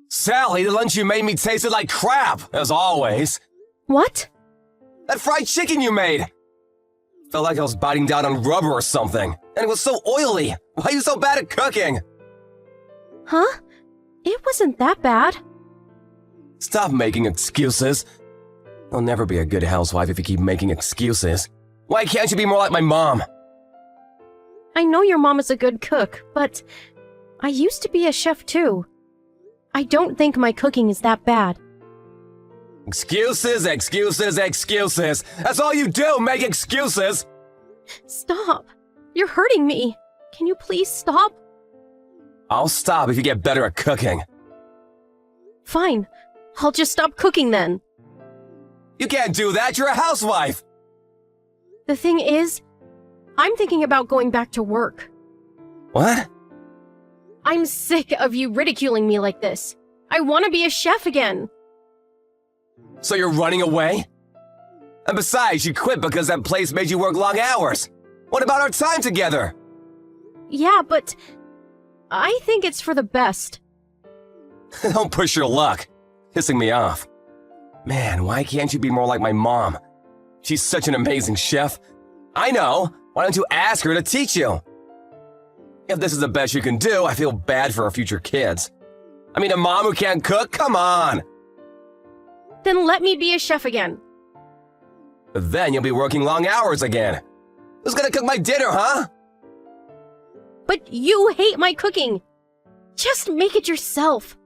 Sally, the lunch you made me tasted like crap, as always. What? That fried chicken you made! Felt like I was biting down on rubber or something, and it was so oily. Why are you so bad at cooking? Huh? It wasn't that bad. Stop making excuses. I'll never be a good housewife if you keep making excuses. Why can't you be more like my mom? I know your mom is a good cook, but I used to be a chef too. I don't think my cooking is that bad. Excuses, excuses, excuses. That's all you do, make excuses. Stop. You're hurting me. Can you please stop? I'll stop if you get better at cooking. Fine. I'll just stop cooking then. You can't do that, you're a housewife. The thing is, I'm thinking about going back to work. What? I'm sick of you ridiculing me like this. I want to be a chef again. So you're running away? And besides, you quit because that place made you work long hours. What about our time together? Yeah, but I think it's for the best. Don't push your luck. Pissing me off. Man, why can't you be more like my mom? She's such an amazing chef. I know. Why don't you ask her to teach you? If this is the best you can do, I feel bad for our future kids. I mean, a mom who can't cook? Come on! Then let me be a chef again. But then you'll be working long hours again. Who's gonna cook my dinner, huh? But you hate my cooking. Just make it yourself.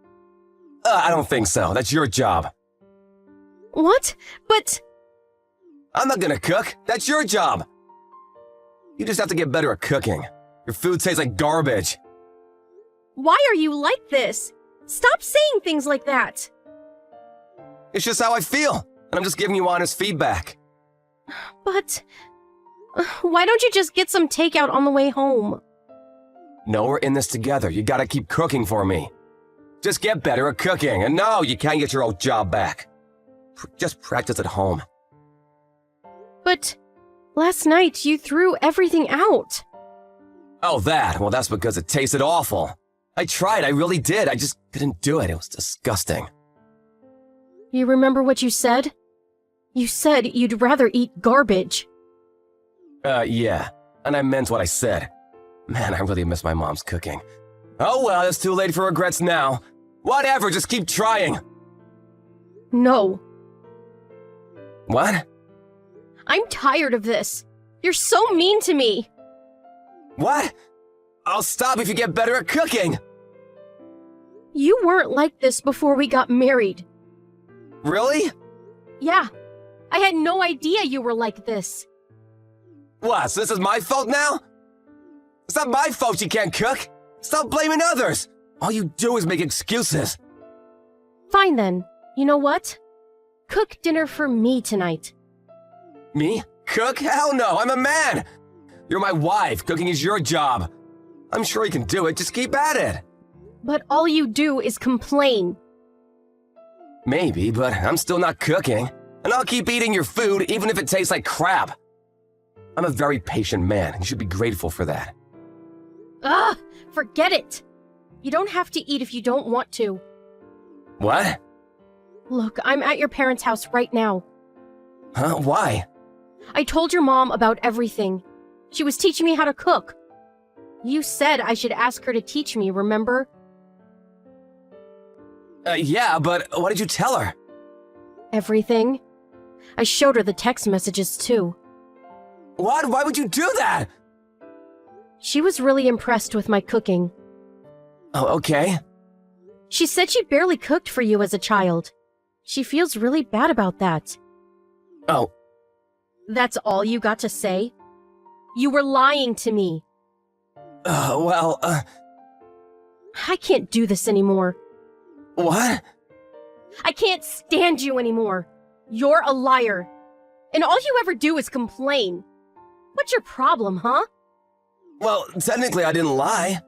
I don't think so. That's your job. What? But... I'm not gonna cook. That's your job. You just have to get better at cooking. Your food tastes like garbage. Why are you like this? Stop saying things like that. It's just how I feel, and I'm just giving you honest feedback. But... why don't you just get some takeout on the way home? No, we're in this together. You gotta keep cooking for me. Just get better at cooking, and no, you can't get your old job back. Just practice at home. But last night you threw everything out. Oh, that? Well, that's because it tasted awful. I tried, I really did. I just couldn't do it. It was disgusting. You remember what you said? You said you'd rather eat garbage. Yeah. And I meant what I said. Man, I really miss my mom's cooking. Oh well, it's too late for regrets now. Whatever, just keep trying. No. What? I'm tired of this. You're so mean to me. What? I'll stop if you get better at cooking. You weren't like this before we got married. Really? Yeah. I had no idea you were like this. What, so this is my fault now? It's not my fault you can't cook. Stop blaming others. All you do is make excuses. Fine then. You know what? Cook dinner for me tonight. Me? Cook? Hell no, I'm a man. You're my wife. Cooking is your job. I'm sure you can do it. Just keep at it. But all you do is complain. Maybe, but I'm still not cooking. And I'll keep eating your food even if it tastes like crap. I'm a very patient man. You should be grateful for that. Ugh! Forget it! You don't have to eat if you don't want to. What? Look, I'm at your parents' house right now. Huh? Why? I told your mom about everything. She was teaching me how to cook. You said I should ask her to teach me, remember? Yeah, but what did you tell her? Everything. I showed her the text messages too. What? Why would you do that? She was really impressed with my cooking. Oh, okay. She said she barely cooked for you as a child. She feels really bad about that. Oh. That's all you got to say? You were lying to me. I can't do this anymore. What? I can't stand you anymore. You're a liar. And all you ever do is complain. What's your problem, huh? Well, technically I didn't lie.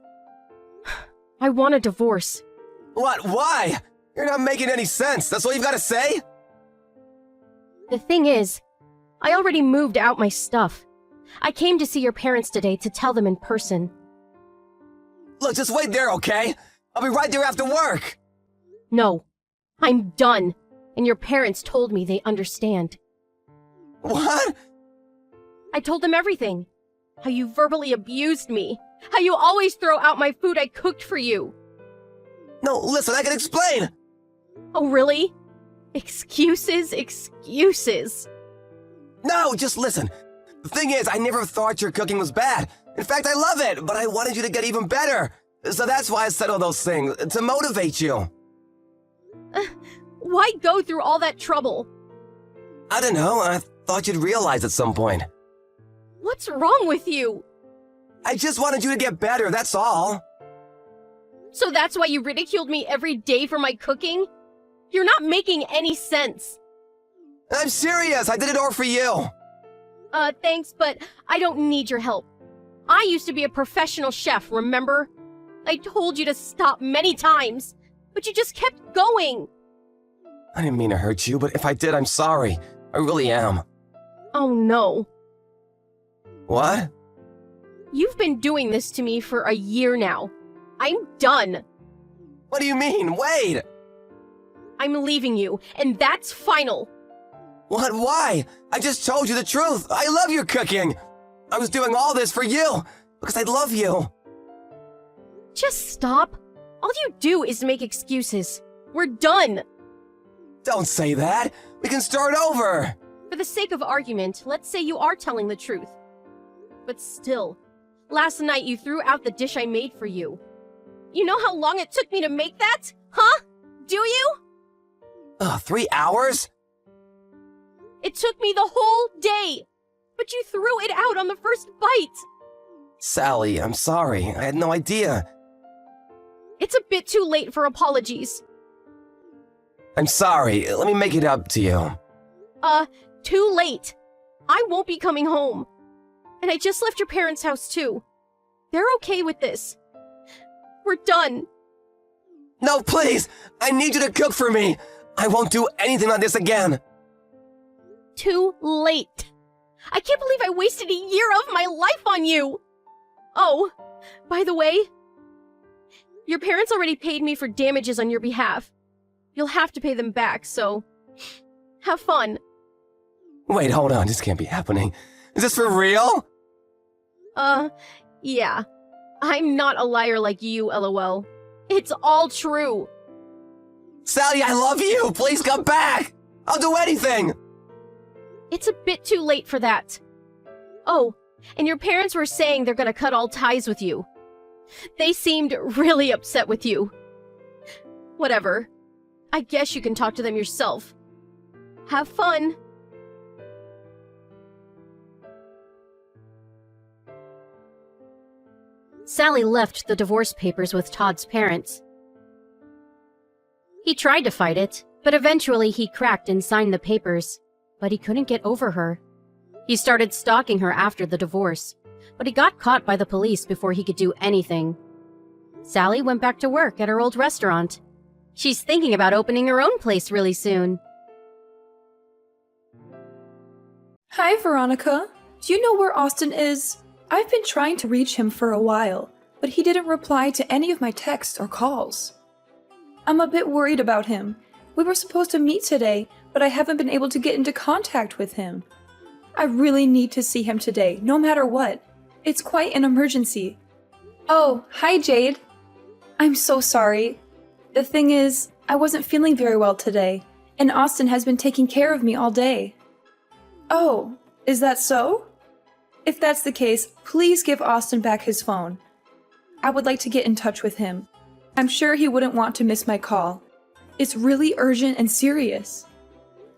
I want a divorce. What? Why? You're not making any sense. That's all you've got to say? The thing is, I already moved out my stuff. I came to see your parents today to tell them in person. Look, just wait there, okay? I'll be right there after work. No, I'm done, and your parents told me they understand. What? I told them everything. How you verbally abused me. How you always throw out my food I cooked for you. No, listen, I can explain. Oh, really? Excuses, excuses. No, just listen. The thing is, I never thought your cooking was bad. In fact, I love it, but I wanted you to get even better. So that's why I said all those things, to motivate you. Why go through all that trouble? I don't know, I thought you'd realize at some point. What's wrong with you? I just wanted you to get better, that's all. So that's why you ridiculed me every day for my cooking? You're not making any sense. I'm serious, I did it all for you. Thanks, but I don't need your help. I used to be a professional chef, remember? I told you to stop many times, but you just kept going. I didn't mean to hurt you, but if I did, I'm sorry. I really am. Oh no. What? You've been doing this to me for a year now. I'm done. What do you mean? Wait! I'm leaving you, and that's final. What? Why? I just told you the truth. I love your cooking. I was doing all this for you, because I love you. Just stop. All you do is make excuses. We're done. Don't say that. We can start over. For the sake of argument, let's say you are telling the truth. But still, last night you threw out the dish I made for you. You know how long it took me to make that? Huh? Do you? 3 hours? It took me the whole day, but you threw it out on the first bite. Sally, I'm sorry. I had no idea. It's a bit too late for apologies. I'm sorry. Let me make it up to you. Too late. I won't be coming home. And I just left your parents' house too. They're okay with this. We're done. No, please! I need you to cook for me! I won't do anything like this again! Too late. I can't believe I wasted a year of my life on you! Oh, by the way, your parents already paid me for damages on your behalf. You'll have to pay them back, so have fun. Wait, hold on. This can't be happening. Is this for real? Yeah. I'm not a liar like you, LOL. It's all true. Sally, I love you! Please come back! I'll do anything! It's a bit too late for that. Oh, and your parents were saying they're gonna cut all ties with you. They seemed really upset with you. Whatever. I guess you can talk to them yourself. Have fun. Sally left the divorce papers with Todd's parents. He tried to fight it, but eventually he cracked and signed the papers. But he couldn't get over her. He started stalking her after the divorce, but he got caught by the police before he could do anything. Sally went back to work at her old restaurant. She's thinking about opening her own place really soon. Hi, Veronica. Do you know where Austin is? I've been trying to reach him for a while, but he didn't reply to any of my texts or calls. I'm a bit worried about him. We were supposed to meet today, but I haven't been able to get into contact with him. I really need to see him today, no matter what. It's quite an emergency. Oh, hi, Jade. I'm so sorry. The thing is, I wasn't feeling very well today, and Austin has been taking care of me all day. Oh, is that so? If that's the case, please give Austin back his phone. I would like to get in touch with him. I'm sure he wouldn't want to miss my call. It's really urgent and serious.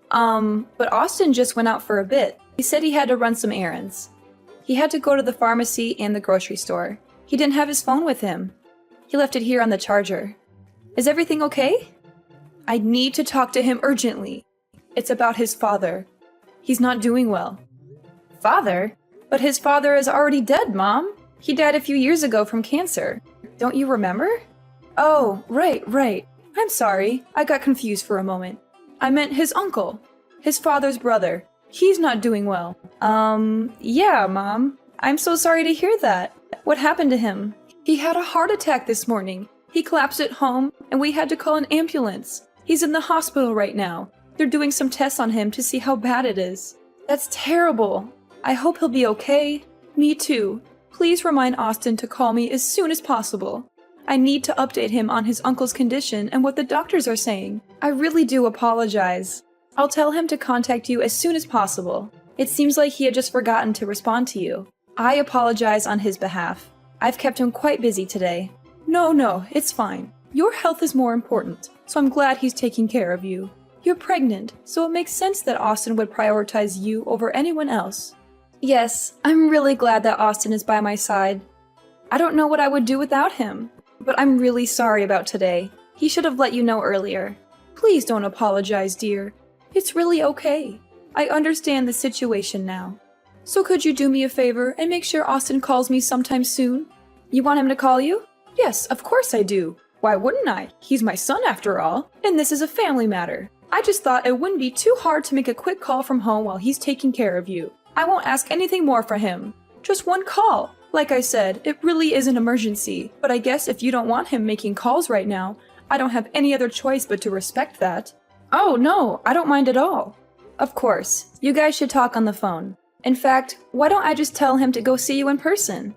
But Austin just went out for a bit. He said he had to run some errands. He had to go to the pharmacy and the grocery store. He didn't have his phone with him. He left it here on the charger. Is everything okay? I need to talk to him urgently. It's about his father. He's not doing well. Father? But his father is already dead, Mom. He died a few years ago from cancer. Don't you remember? Oh, right. I'm sorry. I got confused for a moment. I meant his uncle. His father's brother. He's not doing well. Yeah, Mom. I'm so sorry to hear that. What happened to him? He had a heart attack this morning. He collapsed at home, and we had to call an ambulance. He's in the hospital right now. They're doing some tests on him to see how bad it is. That's terrible. I hope he'll be okay. Me too. Please remind Austin to call me as soon as possible. I need to update him on his uncle's condition and what the doctors are saying. I really do apologize. I'll tell him to contact you as soon as possible. It seems like he had just forgotten to respond to you. I apologize on his behalf. I've kept him quite busy today. No, it's fine. Your health is more important, so I'm glad he's taking care of you. You're pregnant, so it makes sense that Austin would prioritize you over anyone else. Yes, I'm really glad that Austin is by my side. I don't know what I would do without him, but I'm really sorry about today. He should have let you know earlier. Please don't apologize, dear. It's really okay. I understand the situation now. So could you do me a favor and make sure Austin calls me sometime soon? You want him to call you? Yes, of course I do. Why wouldn't I? He's my son after all, and this is a family matter. I just thought it wouldn't be too hard to make a quick call from home while he's taking care of you. I won't ask anything more for him. Just one call. Like I said, it really is an emergency, but I guess if you don't want him making calls right now, I don't have any other choice but to respect that. Oh no, I don't mind at all. Of course, you guys should talk on the phone. In fact, why don't I just tell him to go see you in person?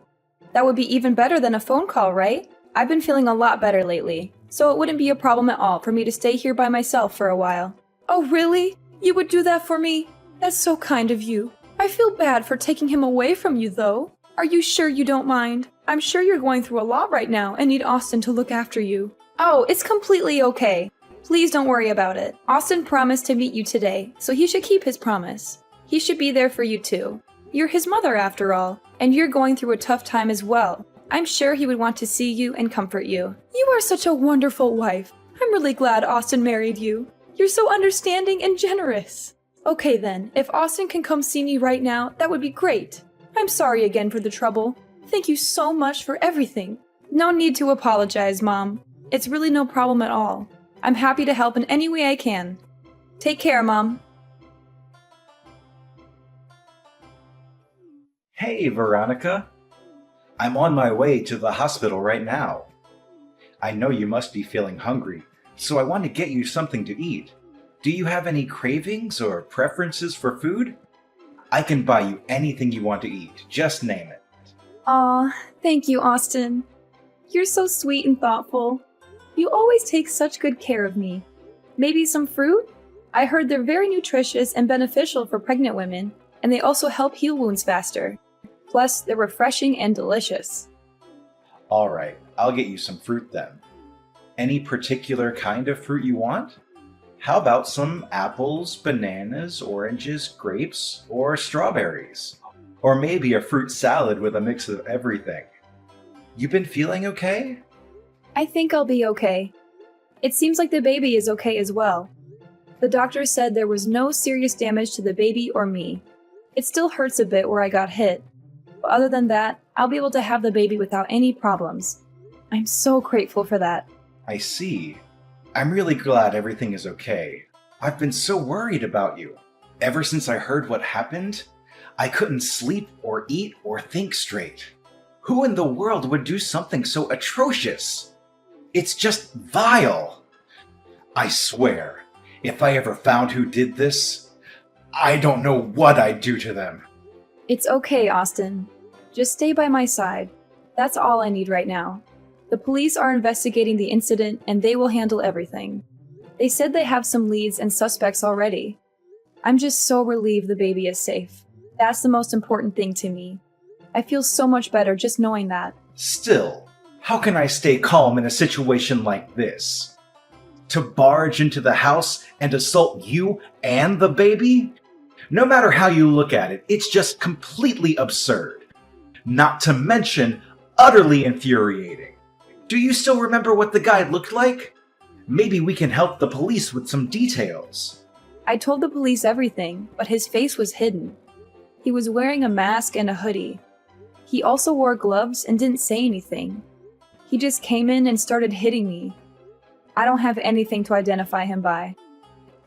That would be even better than a phone call, right? I've been feeling a lot better lately, so it wouldn't be a problem at all for me to stay here by myself for a while. Oh really? You would do that for me? That's so kind of you. I feel bad for taking him away from you, though. Are you sure you don't mind? I'm sure you're going through a lot right now and need Austin to look after you. Oh, it's completely okay. Please don't worry about it. Austin promised to meet you today, so he should keep his promise. He should be there for you too. You're his mother after all, and you're going through a tough time as well. I'm sure he would want to see you and comfort you. You are such a wonderful wife. I'm really glad Austin married you. You're so understanding and generous. Okay then, if Austin can come see me right now, that would be great. I'm sorry again for the trouble. Thank you so much for everything. No need to apologize, Mom. It's really no problem at all. I'm happy to help in any way I can. Take care, Mom. Hey, Veronica. I'm on my way to the hospital right now. I know you must be feeling hungry, so I want to get you something to eat. Do you have any cravings or preferences for food? I can buy you anything you want to eat. Just name it. Aw, thank you, Austin. You're so sweet and thoughtful. You always take such good care of me. Maybe some fruit? I heard they're very nutritious and beneficial for pregnant women, and they also help heal wounds faster. Plus, they're refreshing and delicious. All right, I'll get you some fruit then. Any particular kind of fruit you want? How about some apples, bananas, oranges, grapes, or strawberries? Or maybe a fruit salad with a mix of everything. You been feeling okay? I think I'll be okay. It seems like the baby is okay as well. The doctor said there was no serious damage to the baby or me. It still hurts a bit where I got hit, but other than that, I'll be able to have the baby without any problems. I'm so grateful for that. I see. I'm really glad everything is okay. I've been so worried about you. Ever since I heard what happened, I couldn't sleep or eat or think straight. Who in the world would do something so atrocious? It's just vile. I swear, if I ever found who did this, I don't know what I'd do to them. It's okay, Austin. Just stay by my side. That's all I need right now. The police are investigating the incident and they will handle everything. They said they have some leads and suspects already. I'm just so relieved the baby is safe. That's the most important thing to me. I feel so much better just knowing that. Still, how can I stay calm in a situation like this? To barge into the house and assault you and the baby? No matter how you look at it, it's just completely absurd. Not to mention, utterly infuriating. Do you still remember what the guy looked like? Maybe we can help the police with some details. I told the police everything, but his face was hidden. He was wearing a mask and a hoodie. He also wore gloves and didn't say anything. He just came in and started hitting me. I don't have anything to identify him by.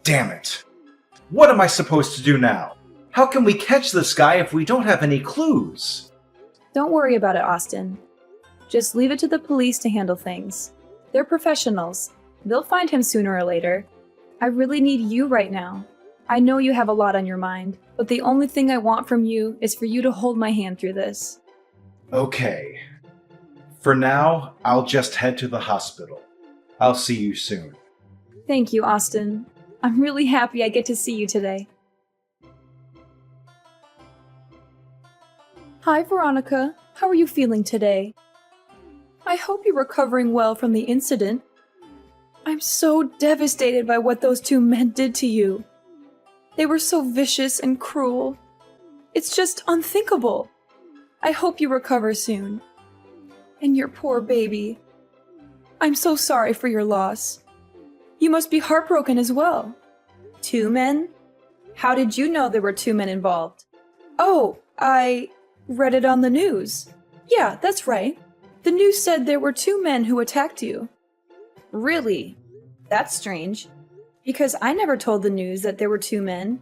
Damn it. What am I supposed to do now? How can we catch this guy if we don't have any clues? Don't worry about it, Austin. Just leave it to the police to handle things. They're professionals. They'll find him sooner or later. I really need you right now. I know you have a lot on your mind, but the only thing I want from you is for you to hold my hand through this. Okay. For now, I'll just head to the hospital. I'll see you soon. Thank you, Austin. I'm really happy I get to see you today. Hi, Veronica. How are you feeling today? I hope you're recovering well from the incident. I'm so devastated by what those two men did to you. They were so vicious and cruel. It's just unthinkable. I hope you recover soon. And your poor baby. I'm so sorry for your loss. You must be heartbroken as well. 2 men? How did you know there were 2 men involved? Oh, I read it on the news. Yeah, that's right. The news said there were 2 men who attacked you. Really? That's strange. Because I never told the news that there were 2 men.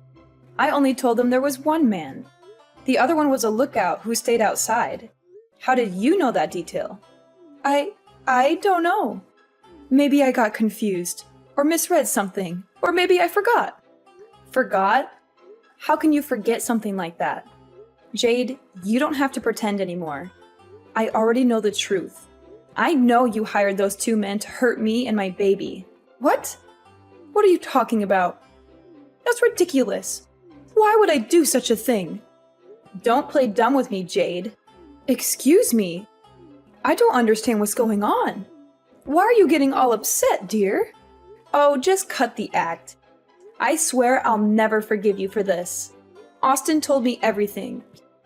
I only told them there was 1 man. The other one was a lookout who stayed outside. How did you know that detail? I don't know. Maybe I got confused, or misread something, or maybe I forgot. Forgot? How can you forget something like that? Jade, you don't have to pretend anymore. I already know the truth. I know you hired those 2 men to hurt me and my baby. What? What are you talking about? That's ridiculous. Why would I do such a thing? Don't play dumb with me, Jade. Excuse me. I don't understand what's going on. Why are you getting all upset, dear? Oh, just cut the act. I swear I'll never forgive you for this. Austin told me everything.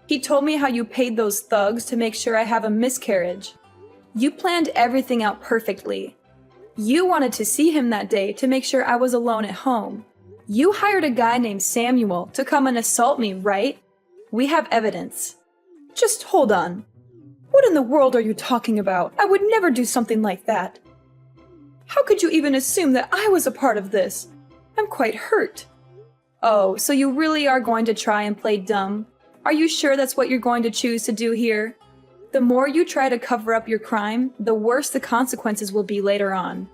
He told me how you paid those thugs to make sure I have a miscarriage. You planned everything out perfectly. You wanted to see him that day to make sure I was alone at home. You hired a guy named Samuel to come and assault me, right? We have evidence. Just hold on. What in the world are you talking about? I would never do something like that. How could you even assume that I was a part of this? I'm quite hurt. Oh, so you really are going to try and play dumb? Are you sure that's what you're going to choose to do here? The more you try to cover up your crime, the worse the consequences will be later on.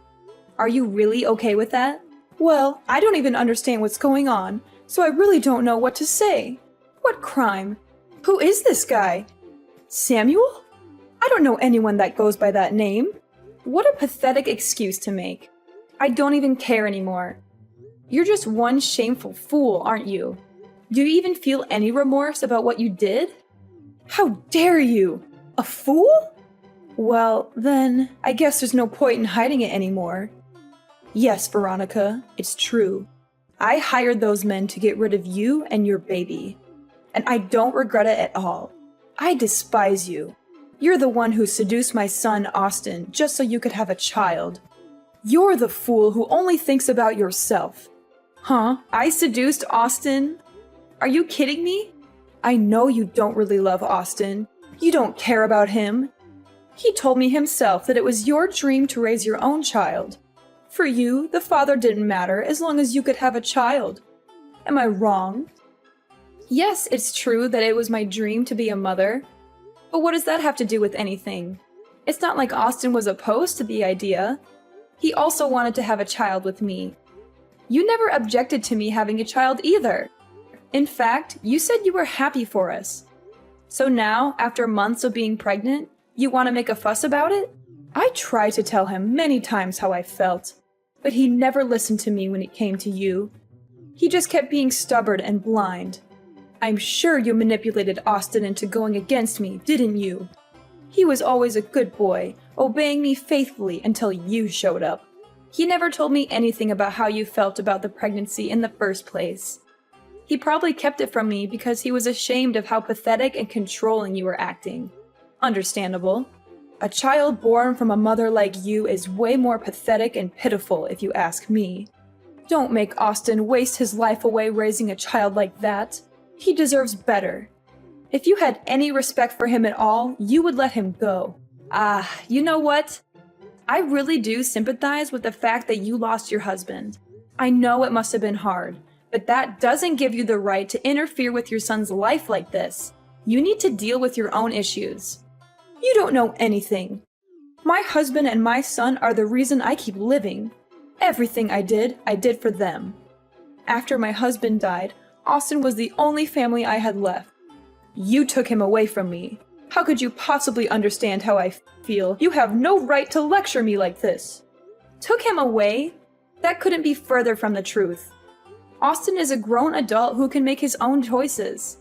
Are you really okay with that? Well, I don't even understand what's going on, so I really don't know what to say. What crime? Who is this guy? Samuel? I don't know anyone that goes by that name. What a pathetic excuse to make. I don't even care anymore. You're just one shameful fool, aren't you? Do you even feel any remorse about what you did? How dare you? A fool? Well, then, I guess there's no point in hiding it anymore. Yes, Veronica, it's true. I hired those men to get rid of you and your baby. And I don't regret it at all. I despise you. You're the one who seduced my son, Austin, just so you could have a child. You're the fool who only thinks about yourself. Huh? I seduced Austin? Are you kidding me? I know you don't really love Austin. You don't care about him. He told me himself that it was your dream to raise your own child. For you, the father didn't matter as long as you could have a child. Am I wrong? Yes, it's true that it was my dream to be a mother. But what does that have to do with anything? It's not like Austin was opposed to the idea. He also wanted to have a child with me. You never objected to me having a child either. In fact, you said you were happy for us. So now, after months of being pregnant, you want to make a fuss about it? I tried to tell him many times how I felt, but he never listened to me when it came to you. He just kept being stubborn and blind. I'm sure you manipulated Austin into going against me, didn't you? He was always a good boy, obeying me faithfully until you showed up. He never told me anything about how you felt about the pregnancy in the first place. He probably kept it from me because he was ashamed of how pathetic and controlling you were acting. Understandable. A child born from a mother like you is way more pathetic and pitiful, if you ask me. Don't make Austin waste his life away raising a child like that. He deserves better. If you had any respect for him at all, you would let him go. You know what? I really do sympathize with the fact that you lost your husband. I know it must have been hard, but that doesn't give you the right to interfere with your son's life like this. You need to deal with your own issues. You don't know anything. My husband and my son are the reason I keep living. Everything I did for them. After my husband died, Austin was the only family I had left. You took him away from me. How could you possibly understand how I feel? You have no right to lecture me like this. Took him away? That couldn't be further from the truth. Austin is a grown adult who can make his own choices.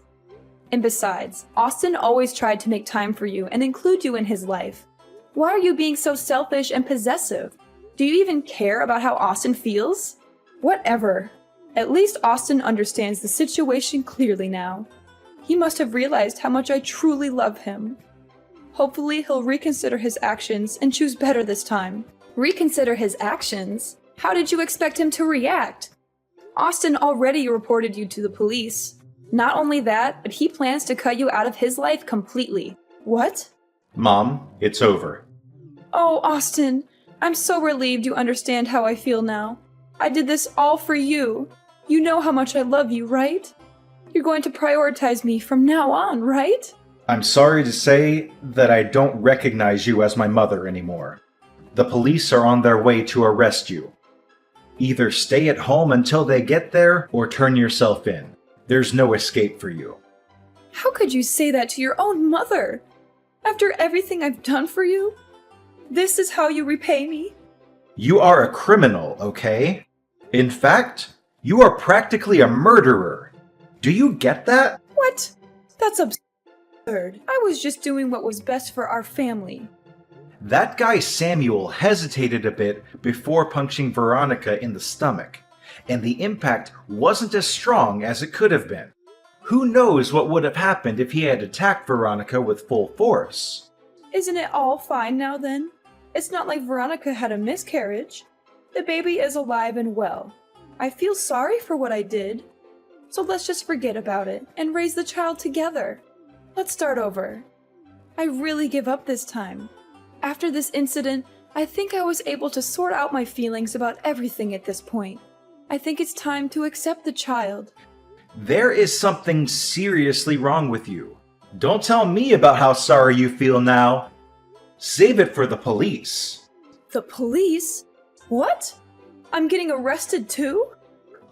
And besides, Austin always tried to make time for you and include you in his life. Why are you being so selfish and possessive? Do you even care about how Austin feels? Whatever. At least Austin understands the situation clearly now. He must have realized how much I truly love him. Hopefully he'll reconsider his actions and choose better this time. Reconsider his actions? How did you expect him to react? Austin already reported you to the police. Not only that, but he plans to cut you out of his life completely. What? Mom, it's over. Oh, Austin, I'm so relieved you understand how I feel now. I did this all for you. You know how much I love you, right? You're going to prioritize me from now on, right? I'm sorry to say that I don't recognize you as my mother anymore. The police are on their way to arrest you. Either stay at home until they get there, or turn yourself in. There's no escape for you. How could you say that to your own mother? After everything I've done for you? This is how you repay me? You are a criminal, okay? In fact, you are practically a murderer. Do you get that? What? That's absurd. I was just doing what was best for our family. That guy Samuel hesitated a bit before punching Veronica in the stomach, and the impact wasn't as strong as it could have been. Who knows what would have happened if he had attacked Veronica with full force? Isn't it all fine now then? It's not like Veronica had a miscarriage. The baby is alive and well. I feel sorry for what I did. So let's just forget about it and raise the child together. Let's start over. I really give up this time. After this incident, I think I was able to sort out my feelings about everything at this point. I think it's time to accept the child. There is something seriously wrong with you. Don't tell me about how sorry you feel now. Save it for the police. The police? What? I'm getting arrested too?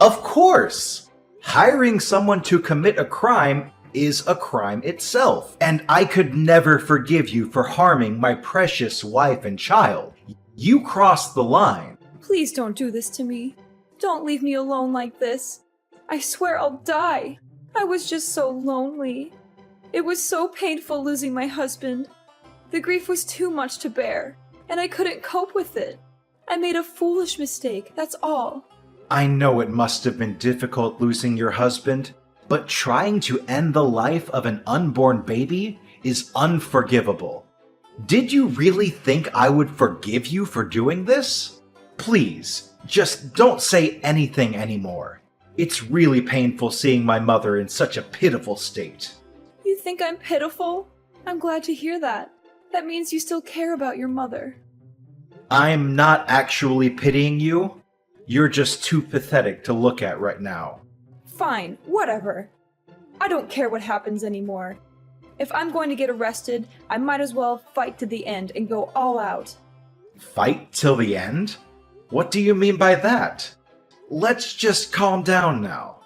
Of course! Hiring someone to commit a crime is a crime itself, and I could never forgive you for harming my precious wife and child. You crossed the line. Please don't do this to me. Don't leave me alone like this. I swear I'll die. I was just so lonely. It was so painful losing my husband. The grief was too much to bear, and I couldn't cope with it. I made a foolish mistake, that's all. I know it must have been difficult losing your husband, but trying to end the life of an unborn baby is unforgivable. Did you really think I would forgive you for doing this? Please, just don't say anything anymore. It's really painful seeing my mother in such a pitiful state. You think I'm pitiful? I'm glad to hear that. That means you still care about your mother. I'm not actually pitying you. You're just too pathetic to look at right now. Fine, whatever. I don't care what happens anymore. If I'm going to get arrested, I might as well fight to the end and go all out. Fight till the end? What do you mean by that? Let's just calm down now.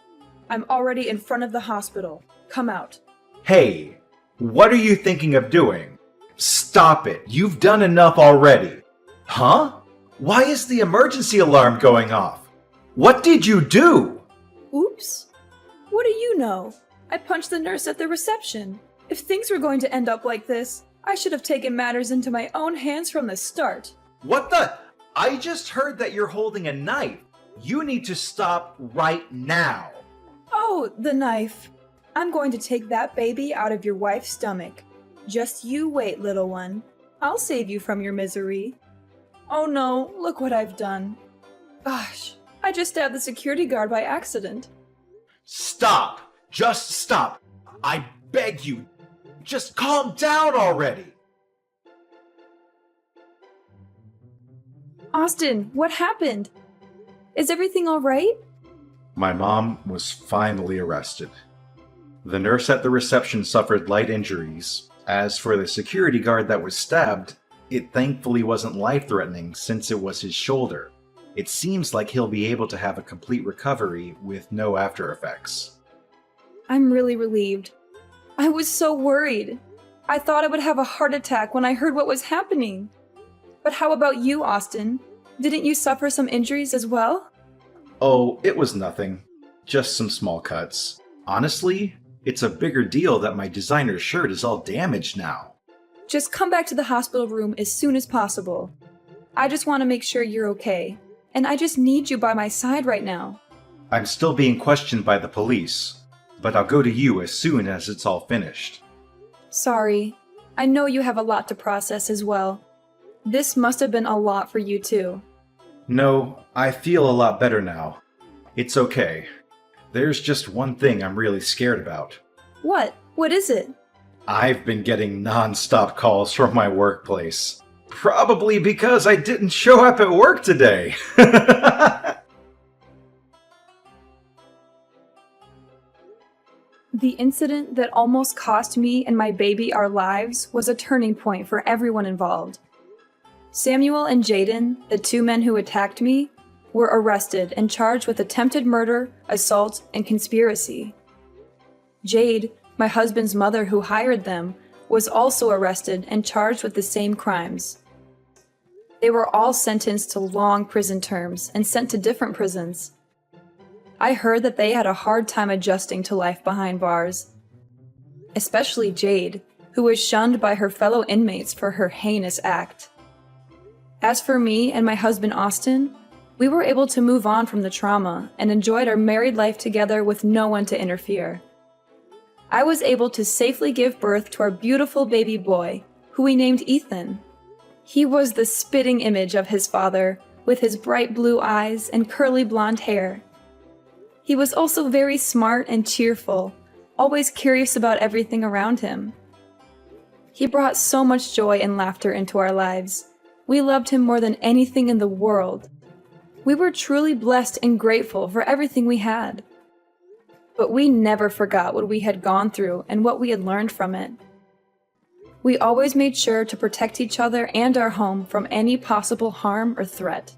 I'm already in front of the hospital. Come out. Hey, what are you thinking of doing? Stop it. You've done enough already. Huh? Why is the emergency alarm going off? What did you do? Oops. What do you know? I punched the nurse at the reception. If things were going to end up like this, I should have taken matters into my own hands from the start. What the? I just heard that you're holding a knife. You need to stop right now. Oh, the knife. I'm going to take that baby out of your wife's stomach. Just you wait, little one. I'll save you from your misery. Oh no, look what I've done. Gosh, I just stabbed the security guard by accident. Stop! Just stop! I beg you! Just calm down already! Austin, what happened? Is everything all right? My mom was finally arrested. The nurse at the reception suffered light injuries. As for the security guard that was stabbed, It thankfully wasn't life-threatening since it was his shoulder. It seems like he'll be able to have a complete recovery with no after effects. I'm really relieved. I was so worried. I thought I would have a heart attack when I heard what was happening. But how about you, Austin? Didn't you suffer some injuries as well? Oh, it was nothing. Just some small cuts. Honestly, it's a bigger deal that my designer shirt is all damaged now. Just come back to the hospital room as soon as possible. I just want to make sure you're okay, and I just need you by my side right now. I'm still being questioned by the police, but I'll go to you as soon as it's all finished. Sorry. I know you have a lot to process as well. This must have been a lot for you too. No, I feel a lot better now. It's okay. There's just one thing I'm really scared about. What? What is it? I've been getting non-stop calls from my workplace. Probably because I didn't show up at work today. The incident that almost cost me and my baby our lives was a turning point for everyone involved. Samuel and Jaden, the two men who attacked me, were arrested and charged with attempted murder, assault, and conspiracy. Jade, my husband's mother who hired them, was also arrested and charged with the same crimes. They were all sentenced to long prison terms and sent to different prisons. I heard that they had a hard time adjusting to life behind bars. Especially Jade, who was shunned by her fellow inmates for her heinous act. As for me and my husband Austin, we were able to move on from the trauma and enjoyed our married life together with no one to interfere. I was able to safely give birth to our beautiful baby boy, who we named Ethan. He was the spitting image of his father, with his bright blue eyes and curly blonde hair. He was also very smart and cheerful, always curious about everything around him. He brought so much joy and laughter into our lives. We loved him more than anything in the world. We were truly blessed and grateful for everything we had. But we never forgot what we had gone through and what we had learned from it. We always made sure to protect each other and our home from any possible harm or threat.